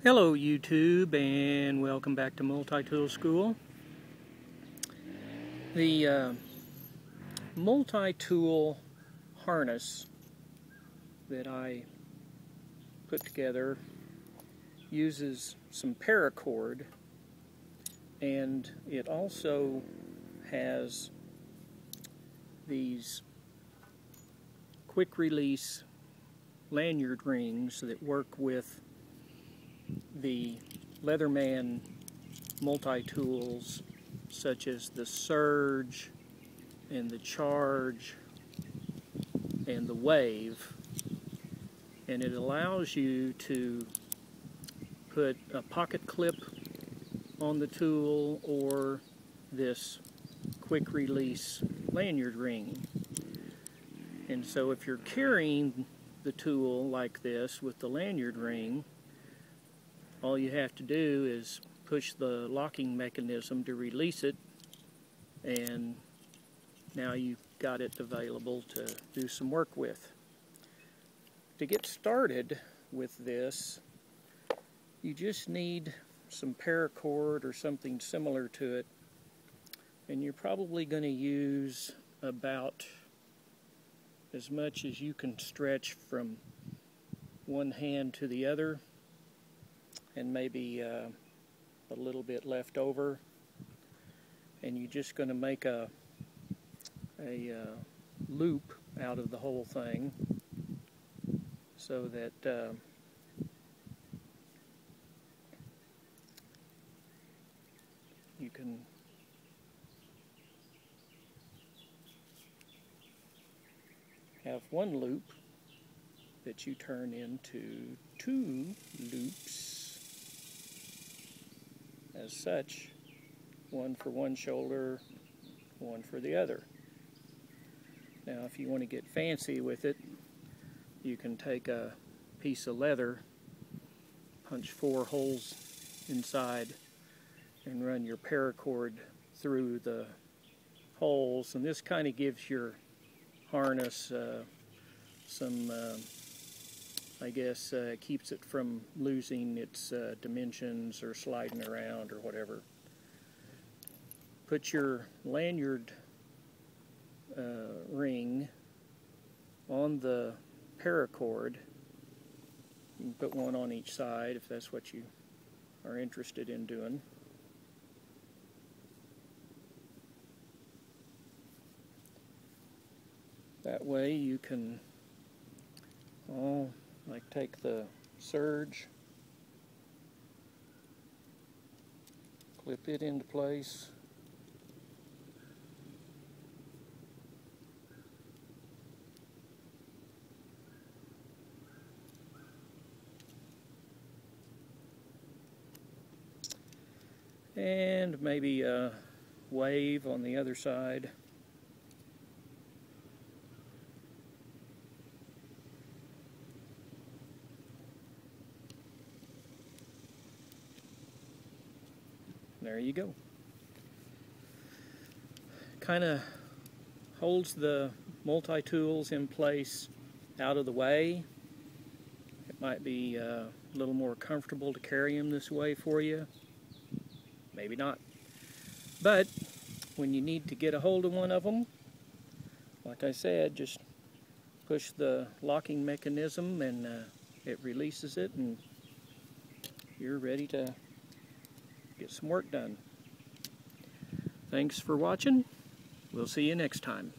Hello YouTube, and welcome back to Multitool School. The multi-tool harness that I put together uses some paracord, and it also has these quick release lanyard rings that work with the Leatherman multi-tools such as the Surge and the Charge and the Wave, and it allows you to put a pocket clip on the tool or this quick release lanyard ring. And so if you're carrying the tool like this with the lanyard ring, all you have to do is push the locking mechanism to release it, and now you've got it available to do some work with. To get started with this, you just need some paracord or something similar to it, and you're probably going to use about as much as you can stretch from one hand to the other, and maybe a little bit left over, and you're just going to make a loop out of the whole thing so that you can have one loop that you turn into two loops as such, one for one shoulder, one for the other. Now if you want to get fancy with it, you can take a piece of leather, punch 4 holes inside, and run your paracord through the holes, and this kind of gives your harness some I guess keeps it from losing its dimensions or sliding around or whatever. Put your lanyard ring on the paracord. You can put one on each side if that's what you are interested in doing. That way you can take the Surge, clip it into place, and maybe a Wave on the other side. There you go. Kind of holds the multi-tools in place out of the way. It might be a little more comfortable to carry them this way for you. Maybe not. But when you need to get a hold of one of them, like I said, just push the locking mechanism and it releases it, and you're ready to get some work done. Thanks for watching. We'll see you next time.